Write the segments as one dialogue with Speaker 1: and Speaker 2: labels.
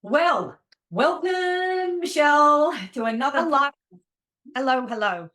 Speaker 1: Well, welcome, Michelle, to another.
Speaker 2: Hello, hello, hello.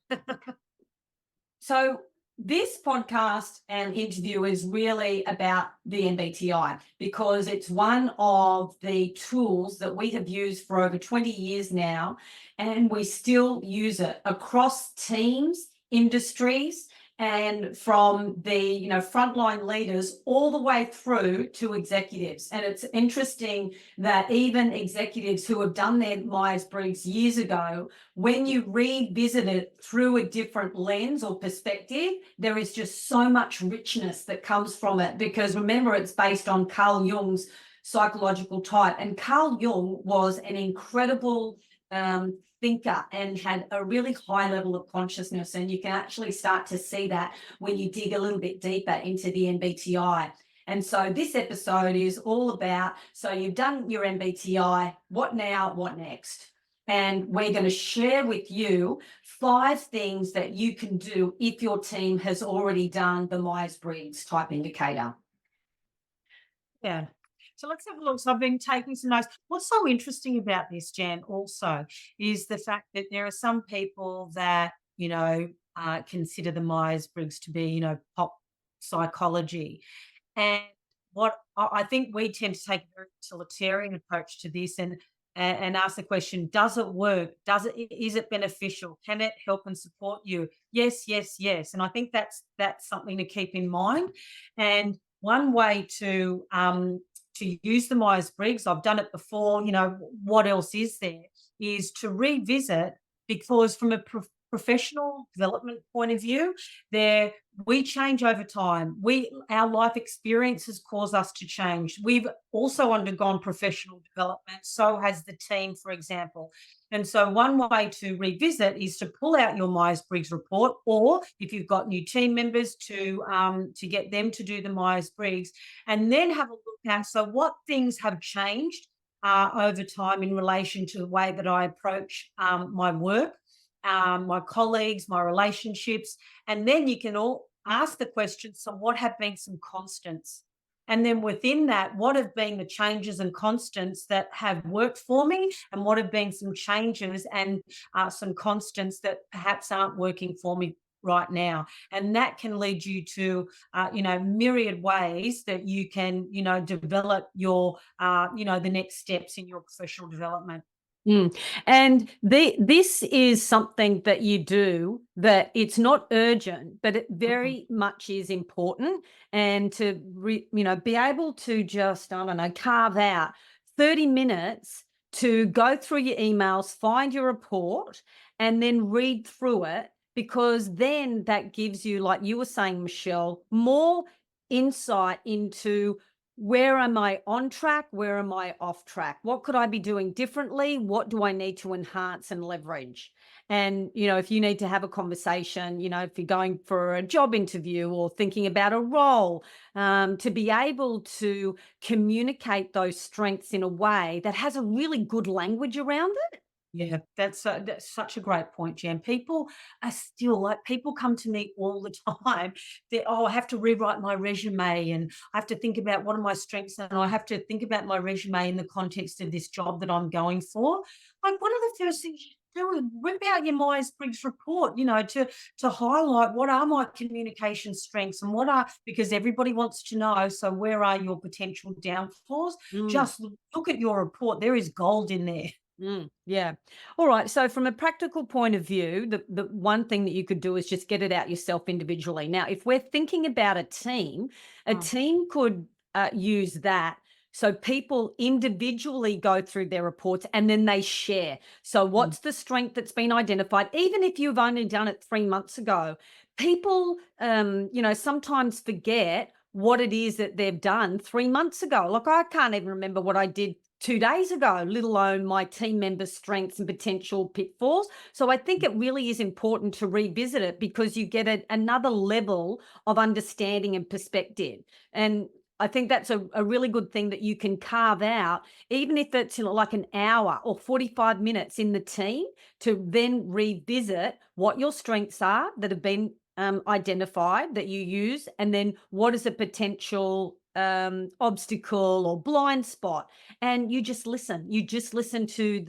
Speaker 1: So, this podcast and interview is really about the MBTI because it's one of the tools that we have used for over 20 years now, and we still use it across teams, industries, and from the frontline leaders all the way through to executives. And it's interesting that even executives who have done their Myers-Briggs years ago, when you revisit it through a different lens or perspective, there is just so much richness that comes from it. Because remember, it's based on Carl Jung's psychological type. And Carl Jung was an incredible thinker and had a really high level of consciousness. And you can actually start to see that when you dig a little bit deeper into the MBTI. And so this episode is all about, so you've done your MBTI, what now, what next? And we're going to share with you 5 things that you can do if your team has already done the Myers-Briggs Type Indicator.
Speaker 2: Yeah. So let's have a look. So I've been taking some notes. What's so interesting about this, Jan, also, is the fact that there are some people that, consider the Myers-Briggs to be, pop psychology. And what I think we tend to take a very utilitarian approach to this and ask the question, does it work? Is it beneficial? Can it help and support you? Yes, yes, yes. And I think that's something to keep in mind. And one way to use the Myers-Briggs, I've done it before, what else is there, is to revisit, because from a professional development point of view, we change over time. Our life experiences cause us to change. We've also undergone professional development, so has the team, for example. And so one way to revisit is to pull out your Myers-Briggs report, or if you've got new team members, to get them to do the Myers-Briggs, and then have a look at, so what things have changed over time in relation to the way that I approach my work, my colleagues, my relationships. And then you can all ask the question, so what have been some constants? And then within that, what have been the changes and constants that have worked for me, and what have been some changes and some constants that perhaps aren't working for me right now? And that can lead you to, myriad ways that you can, develop your, the next steps in your professional development.
Speaker 1: And this is something that you do, that it's not urgent, but it very much is important. And to be able to just, I don't know, carve out 30 minutes to go through your emails, find your report, and then read through it, because then that gives you, like you were saying, Michelle, more insight into, where am I on track? Where am I off track? What could I be doing differently? What do I need to enhance and leverage? And, if you need to have a conversation, if you're going for a job interview or thinking about a role, to be able to communicate those strengths in a way that has a really good language around it.
Speaker 2: Yeah, that's such a great point, Jan. People are still like, people come to me all the time. I have to rewrite my resume, and I have to think about what are my strengths, and I have to think about my resume in the context of this job that I'm going for. Like, one of the first things you do is rip out your Myers-Briggs report, to highlight what are my communication strengths, and because everybody wants to know, so where are your potential downfalls? Just look at your report. There is gold in there.
Speaker 1: Yeah. All right. So from a practical point of view, the one thing that you could do is just get it out yourself individually. Now, if we're thinking about a team could use that. So people individually go through their reports and then they share. So what's the strength that's been identified? Even if you've only done it 3 months ago, people, sometimes forget what it is that they've done 3 months ago. Like, I can't even remember what I did 2 days ago, let alone my team members' strengths and potential pitfalls. So I think it really is important to revisit it, because you get another level of understanding and perspective. And I think that's a really good thing that you can carve out, even if it's like an hour or 45 minutes in the team, to then revisit what your strengths are that have been identified that you use, and then what is a potential obstacle or blind spot, and you just listen. You just listen to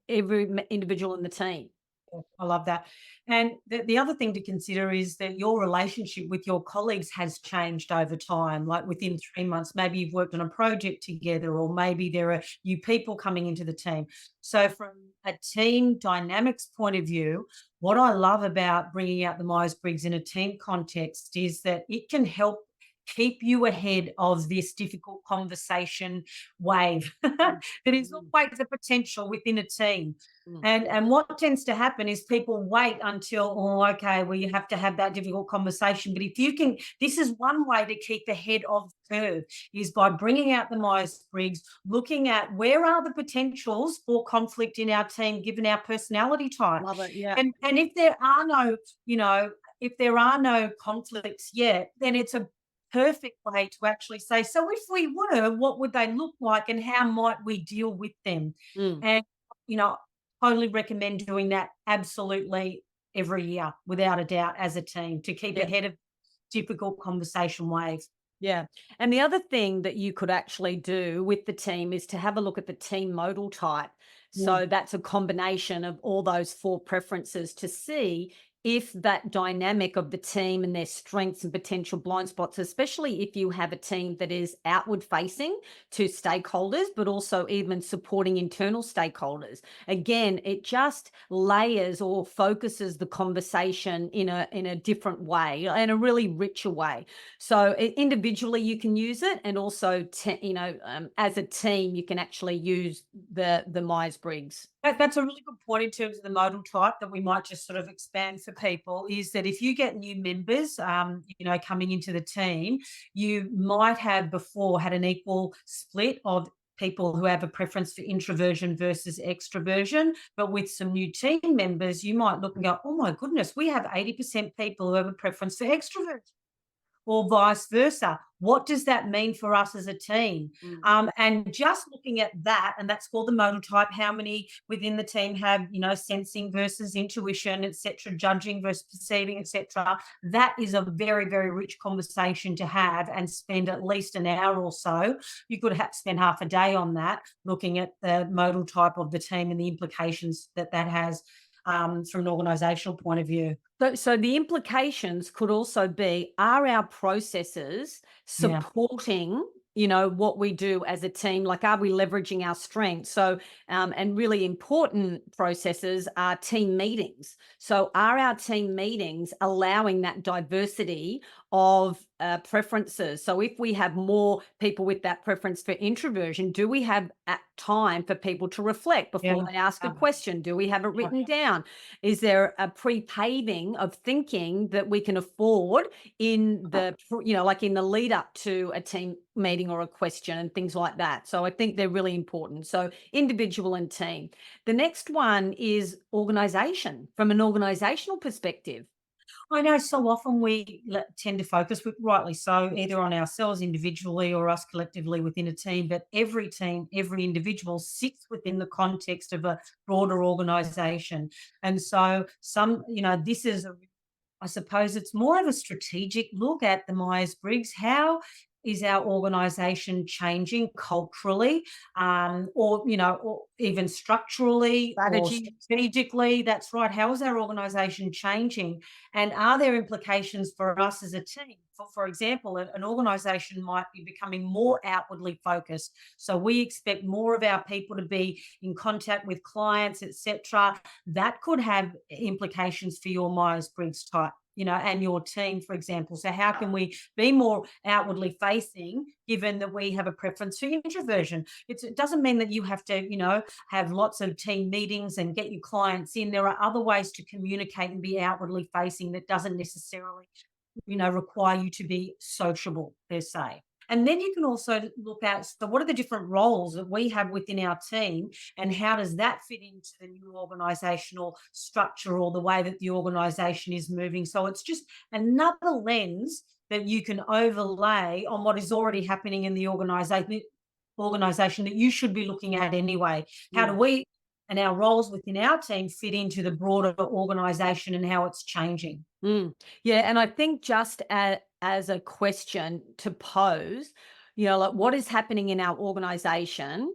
Speaker 1: every individual in the team.
Speaker 2: Yeah, I love that. And the other thing to consider is that your relationship with your colleagues has changed over time. Like within 3 months, maybe you've worked on a project together, or maybe there are new people coming into the team. So, from a team dynamics point of view, what I love about bringing out the Myers Briggs in a team context is that it can help keep you ahead of this difficult conversation wave that is
Speaker 1: Mm,
Speaker 2: always a potential within a team.
Speaker 1: mm.
Speaker 2: And what tends to happen is people wait until, oh, okay, well, you have to have that difficult conversation. But if you can, this is one way to keep ahead of the curve, is by bringing out the Myers-Briggs, looking at where are the potentials for conflict in our team, given our personality type.
Speaker 1: Love it. Yeah.
Speaker 2: And if there are no, if there are no conflicts yet, then it's a perfect way to actually say, so if we were, what would they look like and how might we deal with them?
Speaker 1: Mm.
Speaker 2: And, you know, totally recommend doing that absolutely every year, without a doubt, as a team, to keep
Speaker 1: Yeah.
Speaker 2: ahead of difficult conversation waves.
Speaker 1: Yeah. And the other thing that you could actually do with the team is to have a look at the team modal type.
Speaker 2: Mm.
Speaker 1: So that's a combination of all those four preferences to see if that dynamic of the team and their strengths and potential blind spots, especially if you have a team that is outward facing to stakeholders, but also even supporting internal stakeholders. Again, it just layers or focuses the conversation in a different way, in a really richer way. So individually you can use it, and also as a team you can actually use the Myers Briggs.
Speaker 2: That's a really good point in terms of the modal type that we might just sort of expand for people, is that if you get new members, coming into the team, you might have before had an equal split of people who have a preference for introversion versus extroversion. But with some new team members, you might look and go, oh my goodness, we have 80% people who have a preference for extroversion, or vice versa. What does that mean for us as a team?
Speaker 1: Mm.
Speaker 2: And just looking at that, and that's called the modal type, how many within the team have, sensing versus intuition, etc., judging versus perceiving, etc. That is a very, very rich conversation to have and spend at least an hour or so. You could have spend half a day on that, looking at the modal type of the team and the implications that has from an organisational point of view.
Speaker 1: So the implications could also be, are our processes
Speaker 2: Yeah.
Speaker 1: supporting, what we do as a team? Like, are we leveraging our strengths? So, and really important processes are team meetings. So are our team meetings allowing that diversity of preferences? So if we have more people with that preference for introversion, do we have time for people to reflect before
Speaker 2: Yeah.
Speaker 1: they ask a
Speaker 2: Um,
Speaker 1: question? Do we have it
Speaker 2: yeah.
Speaker 1: written down? Is there a pre-paving of thinking that we can afford in like in the lead up to a team meeting or a question and things like that? So I think they're really important. So individual and team. The next one is organization, from an organizational perspective.
Speaker 2: I know so often we tend to focus, rightly so, either on ourselves individually or us collectively within a team, but every team, every individual sits within the context of a broader organisation. And so this is I suppose it's more of a strategic look at the Myers-Briggs. How is our organisation changing culturally, or even structurally or
Speaker 1: Strategy.
Speaker 2: strategically? That's right. How is our organisation changing, and are there implications for us as a team? For example, an organisation might be becoming more outwardly focused, so we expect more of our people to be in contact with clients, etc. That could have implications for your Myers-Briggs type, and your team, for example. So how can we be more outwardly facing, given that we have a preference for introversion? It doesn't mean that you have to, have lots of team meetings and get your clients in. There are other ways to communicate and be outwardly facing that doesn't necessarily, require you to be sociable per se. And then you can also look at, so what are the different roles that we have within our team, and how does that fit into the new organisational structure or the way that the organisation is moving? So it's just another lens that you can overlay on what is already happening in the organisation that you should be looking at anyway. How do we and our roles within our team fit into the broader organisation and how it's changing?
Speaker 1: Yeah, and I think just as a question to pose, like what is happening in our organization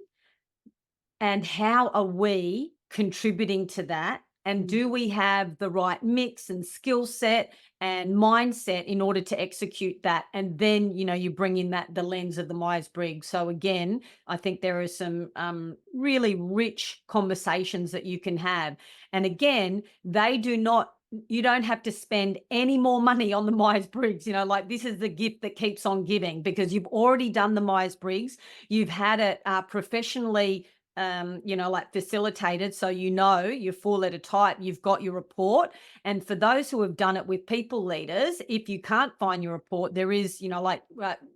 Speaker 1: and how are we contributing to that? And do we have the right mix and skill set and mindset in order to execute that? And then, you bring in the lens of the Myers-Briggs. So again, I think there are some really rich conversations that you can have. And again, you don't have to spend any more money on the Myers-Briggs, like this is the gift that keeps on giving because you've already done the Myers-Briggs. You've had it professionally like facilitated. So, your 4-letter type, you've got your report. And for those who have done it with people leaders, if you can't find your report, there is,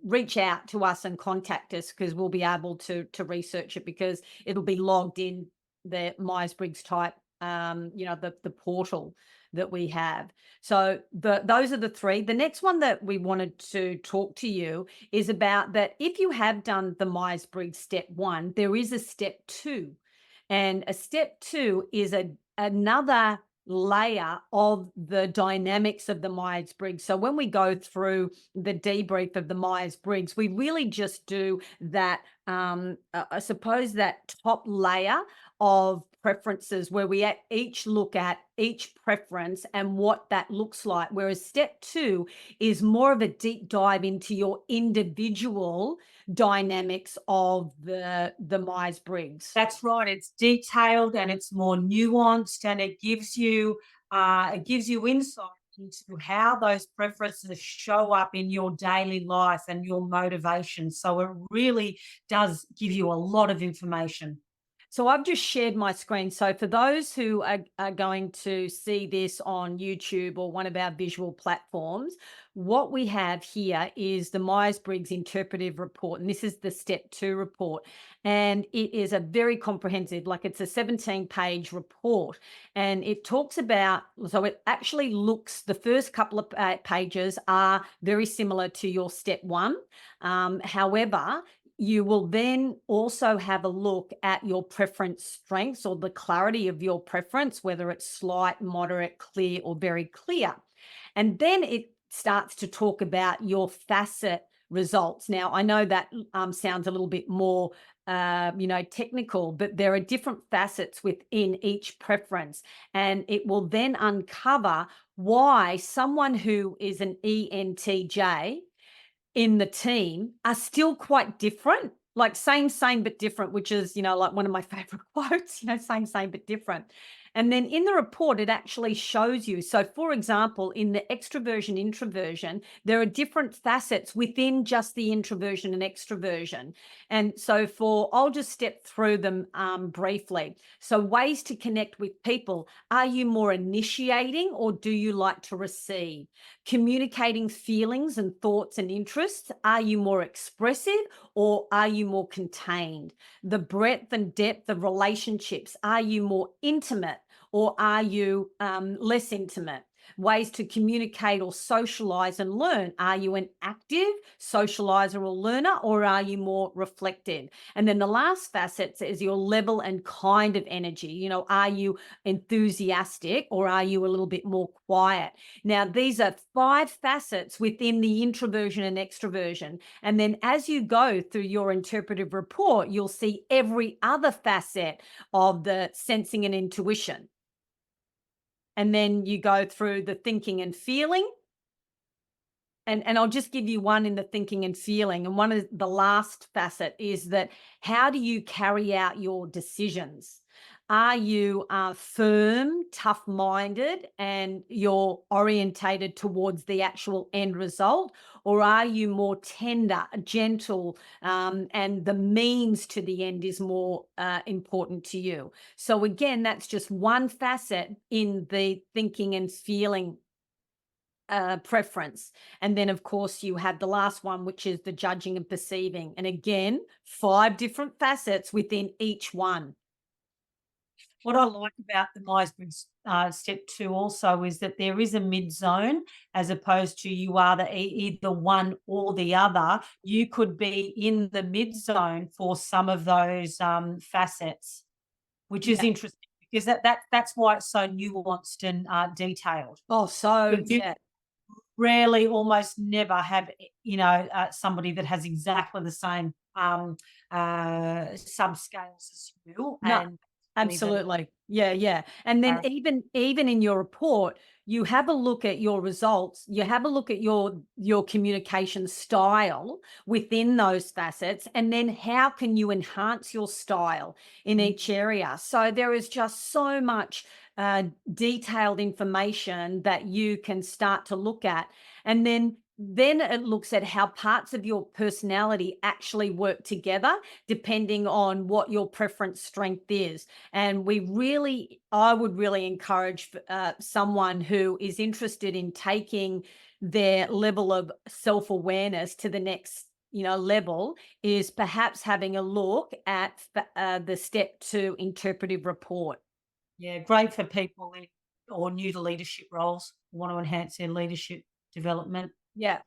Speaker 1: reach out to us and contact us because we'll be able to research it because it'll be logged in the Myers-Briggs type, the portal that we have. So those are the three. The next one that we wanted to talk to you is about that if you have done the Myers-Briggs step 1, there is a step 2. And a step 2 is another layer of the dynamics of the Myers-Briggs. So when we go through the debrief of the Myers-Briggs, we really just do that, I suppose that top layer of preferences where we each look at each preference and what that looks like. Whereas step 2 is more of a deep dive into your individual dynamics of the Myers-Briggs.
Speaker 2: That's right. It's detailed and it's more nuanced, and it gives you insight into how those preferences show up in your daily life and your motivation. So it really does give you a lot of information.
Speaker 1: So I've just shared my screen. So for those who are going to see this on YouTube or one of our visual platforms, what we have here is the Myers-Briggs Interpretive Report. And this is the Step 2 report. And it is a very comprehensive, like it's a 17-page report. And it talks about, so it actually looks, the first couple of pages are very similar to your Step 1. However, you will then also have a look at your preference strengths or the clarity of your preference, whether it's slight, moderate, clear, or very clear. And then it starts to talk about your facet results. Now, I know that sounds a little bit more technical, but there are different facets within each preference. And it will then uncover why someone who is an ENTJ in the team are still quite different, like same, but different, which is, like one of my favorite quotes, same, but different. And then in the report, it actually shows you. So for example, in the extroversion, introversion, there are different facets within just the introversion and extroversion. And so I'll just step through them briefly. So ways to connect with people. Are you more initiating or do you like to receive? Communicating feelings and thoughts and interests. Are you more expressive or are you more contained? The breadth and depth of relationships. Are you more intimate or are you less intimate? Ways to communicate or socialize and learn. Are you an active socializer or learner, or are you more reflective? And then the last facet is your level and kind of energy. Are you enthusiastic or are you a little bit more quiet? Now, these are 5 facets within the introversion and extroversion. And then as you go through your interpretive report, you'll see every other facet of the sensing and intuition. And then you go through the thinking and feeling. And I'll just give you one in the thinking and feeling. And one of the last facet is that how do you carry out your decisions? Are you firm, tough-minded, and you're orientated towards the actual end result? Or are you more tender, gentle, and the means to the end is more important to you? So again, that's just one facet in the thinking and feeling preference. And then, of course, you have the last one, which is the judging and perceiving. And again, 5 different facets within each one.
Speaker 2: What I like about the Myers-Briggs step 2 also is that there is a mid-zone, as opposed to you are either one or the other. You could be in the mid-zone for some of those facets, which is interesting because that's why it's so nuanced and detailed.
Speaker 1: Oh, so
Speaker 2: But
Speaker 1: yeah.
Speaker 2: rarely, almost never have, somebody that has exactly the same subscales as you.
Speaker 1: No,
Speaker 2: And even
Speaker 1: absolutely. Yeah, yeah. And then even in your report, you have a look at your results, you have a look at your communication style within those facets, and then how can you enhance your style in each area. So there is just so much detailed information that you can start to look at. And then it looks at how parts of your personality actually work together depending on what your preference strength is. And I would really encourage someone who is interested in taking their level of self-awareness to the next level is perhaps having a look at the step 2 interpretive report.
Speaker 2: Yeah, great for people or new to leadership roles, want to enhance their leadership development.
Speaker 1: Yeah.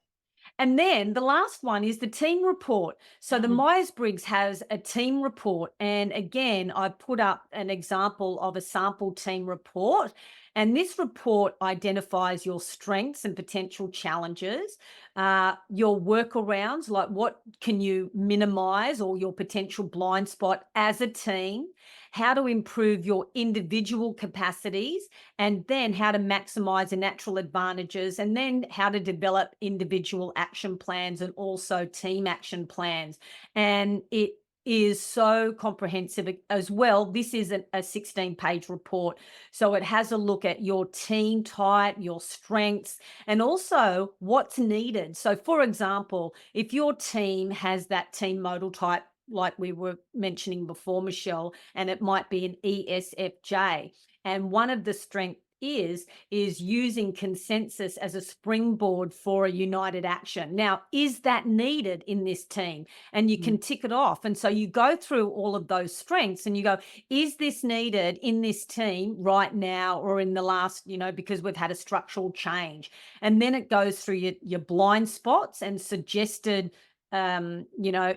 Speaker 1: And then the last one is the team report. So the
Speaker 2: Mm,
Speaker 1: Myers Briggs has a team report. And again, I put up an example of a sample team report. And this report identifies your strengths and potential challenges, your workarounds, like what can you minimize or your potential blind spot as a team, how to improve your individual capacities, and then how to maximize the natural advantages, and then how to develop individual action plans and also team action plans. And it is so comprehensive as well. This is a 16-page report. So it has a look at your team type, your strengths, and also what's needed. So for example, if your team has that team modal type, like we were mentioning before, Michelle, and it might be an ESFJ. And one of the strengths is using consensus as a springboard for a united action. Now, is that needed in this team? And you can tick it off. And so you go through all of those strengths and you go, is this needed in this team right now or in the last, because we've had a structural change? And then it goes through your blind spots and suggested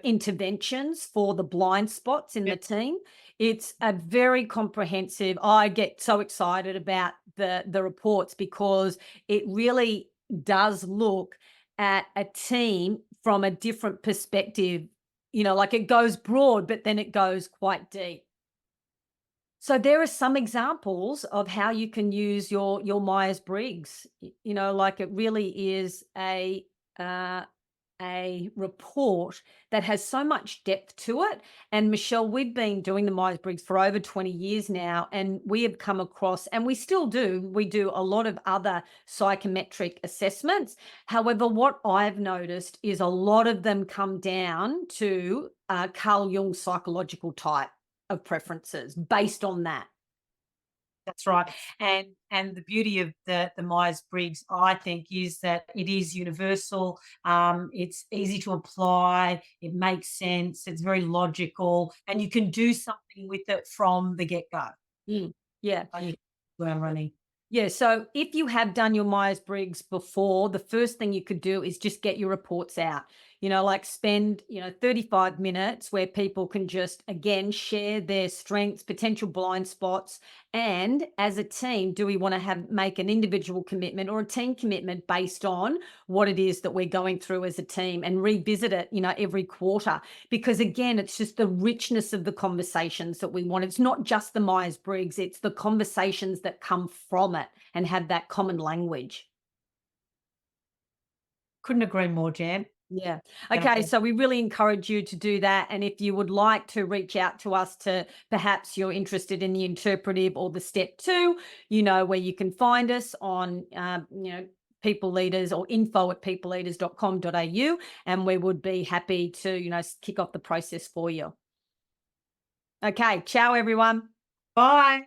Speaker 1: interventions for the blind spots in the team. It's a very comprehensive. I get so excited about the reports because it really does look at a team from a different perspective. Like it goes broad, but then it goes quite deep. So there are some examples of how you can use your Myers-Briggs. Like it really is a report that has so much depth to it. And Michelle, we've been doing the Myers-Briggs for over 20 years now, and we have come across, and we still do, we do a lot of other psychometric assessments. However, what I've noticed is a lot of them come down to Carl Jung's psychological type of preferences based on that.
Speaker 2: that's right. And the beauty of the Myers-Briggs, I think, is that it is universal. It's easy to apply. It makes sense. It's very logical, and you can do something with it from the get-go.
Speaker 1: Yeah.
Speaker 2: And you ground running.
Speaker 1: Yeah, so if you have done your Myers-Briggs before, the first thing you could do is just get your reports out. Like spend, 35 minutes where people can just, again, share their strengths, potential blind spots. And as a team, do we want to make an individual commitment or a team commitment based on what it is that we're going through as a team, and revisit it, every quarter? Because again, it's just the richness of the conversations that we want. It's not just the Myers-Briggs, it's the conversations that come from it and have that common language.
Speaker 2: Couldn't agree more, Jan.
Speaker 1: Yeah. Okay. So we really encourage you to do that. And if you would like to reach out to us to perhaps you're interested in the interpretive or the step 2, where you can find us on, people leaders or info@peopleleaders.com.au. And we would be happy to, kick off the process for you. Okay. Ciao, everyone.
Speaker 2: Bye.